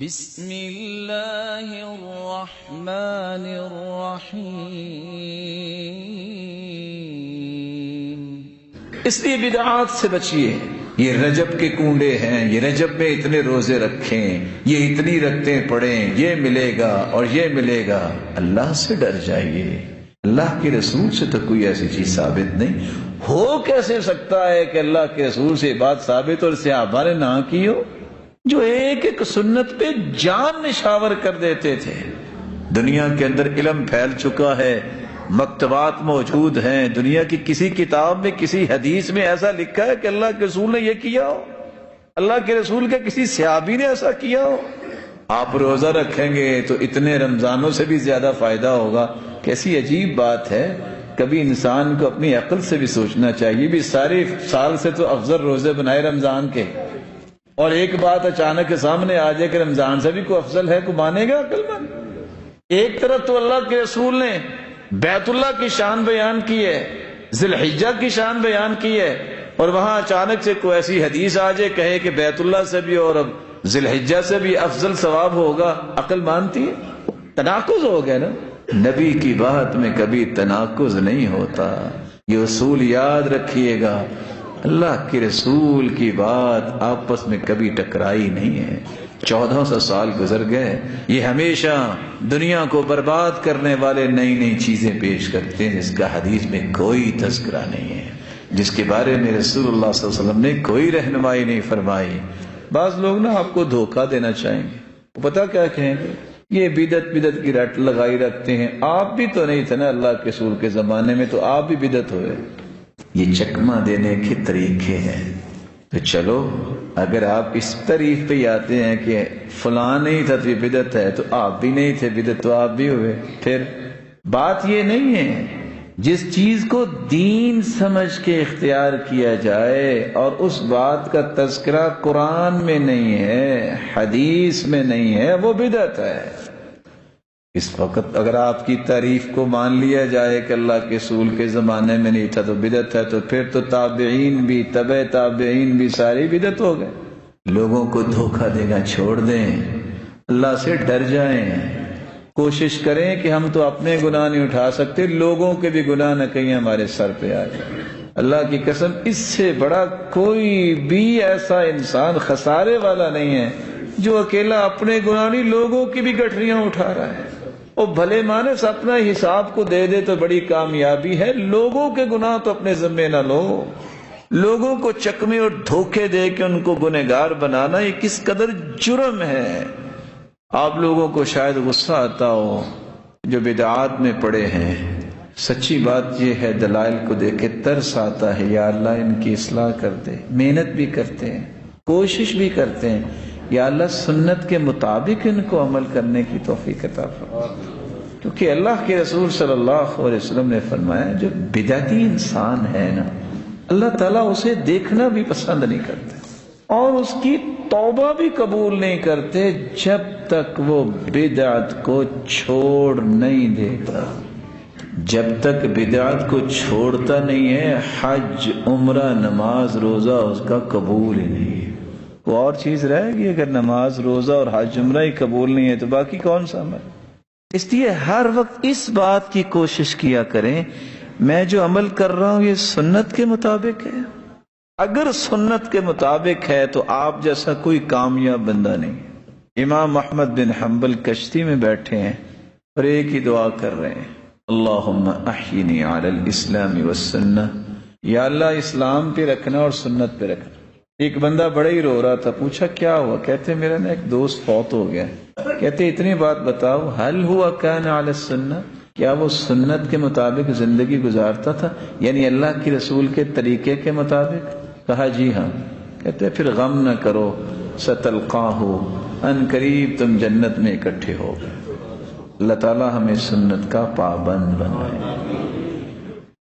بسم اللہ الرحمن الرحیم۔ اس لیے بدعات سے بچیے۔ یہ رجب کے کنڈے ہیں، یہ رجب میں اتنے روزے رکھیں، یہ اتنی رکعتیں پڑھیں، یہ ملے گا اور یہ ملے گا۔ اللہ سے ڈر جائیے۔ اللہ کے رسول سے تو کوئی ایسی چیز ثابت نہیں۔ ہو کیسے سکتا ہے کہ اللہ کے رسول سے بات ثابت اور صحابہ نے نہ کی ہو، جو ایک ایک سنت پہ جان نشاور کر دیتے تھے؟ دنیا کے اندر علم پھیل چکا ہے، مکتبات موجود ہیں، دنیا کی کسی کتاب میں کسی حدیث میں ایسا لکھا ہے کہ اللہ کے رسول نے یہ کیا ہو، اللہ کے رسول کے کسی صحابی نے ایسا کیا ہو؟ آپ روزہ رکھیں گے تو اتنے رمضانوں سے بھی زیادہ فائدہ ہوگا۔ کیسی عجیب بات ہے، کبھی انسان کو اپنی عقل سے بھی سوچنا چاہیے۔ بھی سارے سال سے تو افضل روزے بنائے رمضان کے، اور ایک بات اچانک کے سامنے آ جائے کہ رمضان سے بھی کوئی افضل ہے، کو مانے گا عقل مند؟ ایک طرف تو اللہ کے رسول نے بیت اللہ کی شان بیان کی ہے، ذی الحجہ کی شان بیان کی ہے، اور وہاں اچانک سے کوئی ایسی حدیث آ جائے کہے کہ بیت اللہ سے بھی اور ذی الحجہ سے بھی افضل ثواب ہوگا، عقل مانتی ہے؟ تناقض ہو گیا نا۔ نبی کی بات میں کبھی تناقض نہیں ہوتا، یہ اصول یاد رکھیے گا۔ اللہ کے رسول کی بات آپس میں کبھی ٹکرائی نہیں ہے۔ 1400 سال گزر گئے، یہ ہمیشہ دنیا کو برباد کرنے والے نئی نئی چیزیں پیش کرتے ہیں جس کا حدیث میں کوئی تذکرہ نہیں ہے، جس کے بارے میں رسول اللہ صلی اللہ علیہ وسلم نے کوئی رہنمائی نہیں فرمائی۔ بعض لوگ نا آپ کو دھوکہ دینا چاہیں گے، وہ پتہ کیا کہیں گے؟ یہ بدعت کی رٹ لگائی رکھتے ہیں۔ آپ بھی تو نہیں تھے نا اللہ کے رسول کے زمانے میں، تو آپ بھی بدعت ہوئے۔ یہ چکمہ دینے کے طریقے ہیں۔ تو چلو، اگر آپ اس تعریف پہ آتے ہیں کہ فلاں نہیں تھا تو یہ بدعت ہے، تو آپ بھی نہیں تھے، بدعت تو آپ بھی ہوئے۔ پھر بات یہ نہیں ہے، جس چیز کو دین سمجھ کے اختیار کیا جائے اور اس بات کا تذکرہ قرآن میں نہیں ہے، حدیث میں نہیں ہے، وہ بدعت ہے۔ اس وقت اگر آپ کی تعریف کو مان لیا جائے کہ اللہ کے رسول کے زمانے میں نہیں تھا تو بدعت ہے، تو پھر تو تابعین بھی، تبع تابعین بھی ساری بدعت ہو گئے۔ لوگوں کو دھوکہ دینا چھوڑ دیں، اللہ سے ڈر جائیں، کوشش کریں کہ ہم تو اپنے گناہ نہیں اٹھا سکتے، لوگوں کے بھی گناہ نہ کہیں ہمارے سر پہ آ جائے۔ اللہ کی قسم، اس سے بڑا کوئی بھی ایسا انسان خسارے والا نہیں ہے جو اکیلا اپنے گناہ نہیں، لوگوں کی بھی گٹھریاں اٹھا رہا ہے۔ اور بھلے مانس اپنا حساب کو دے دے تو بڑی کامیابی ہے، لوگوں کے گناہ تو اپنے ذمے نہ لو۔ لوگوں کو چکمے اور دھوکے دے کے ان کو گنہگار بنانا، یہ کس قدر جرم ہے۔ آپ لوگوں کو شاید غصہ آتا ہو جو بدعات میں پڑے ہیں، سچی بات یہ ہے دلائل کو دیکھ کے ترس آتا ہے، یا اللہ ان کی اصلاح کر دے۔ محنت بھی کرتے ہیں، کوشش بھی کرتے ہیں، یا اللہ سنت کے مطابق ان کو عمل کرنے کی توفیق عطا فرما۔ کیونکہ اللہ کے رسول صلی اللہ علیہ وسلم نے فرمایا جو بدعتی انسان ہے نا، اللہ تعالیٰ اسے دیکھنا بھی پسند نہیں کرتے اور اس کی توبہ بھی قبول نہیں کرتے جب تک وہ بدعت کو چھوڑ نہیں دیتا۔ جب تک بدعت کو چھوڑتا نہیں ہے، حج، عمرہ، نماز، روزہ اس کا قبول ہی نہیں ہے۔ وہ اور چیز رہے گی، اگر نماز، روزہ اور حج عمرہ ہی قبول نہیں ہے تو باقی کون سا عمل؟ اس لیے ہر وقت اس بات کی کوشش کیا کریں، میں جو عمل کر رہا ہوں یہ سنت کے مطابق ہے۔ اگر سنت کے مطابق ہے تو آپ جیسا کوئی کامیاب بندہ نہیں۔ امام احمد بن حنبل کشتی میں بیٹھے ہیں اور ایک ہی دعا کر رہے ہیں، اللہم احینی علی الاسلام والسنہ، یا اللہ اسلام پہ رکھنا اور سنت پہ رکھنا۔ ایک بندہ بڑا ہی رو رہا تھا، پوچھا کیا ہوا؟ کہتے میرا نا ایک دوست فوت ہو گیا۔ کہتے اتنی بات بتاؤ، حل ہوا کان علی السنہ، کیا وہ سنت کے مطابق زندگی گزارتا تھا، یعنی اللہ کے رسول کے طریقے کے مطابق؟ کہا جی ہاں۔ کہتے پھر غم نہ کرو، ستلقاہ، ان قریب تم جنت میں اکٹھے ہو گئے۔ اللہ تعالی ہمیں سنت کا پابند بنائے۔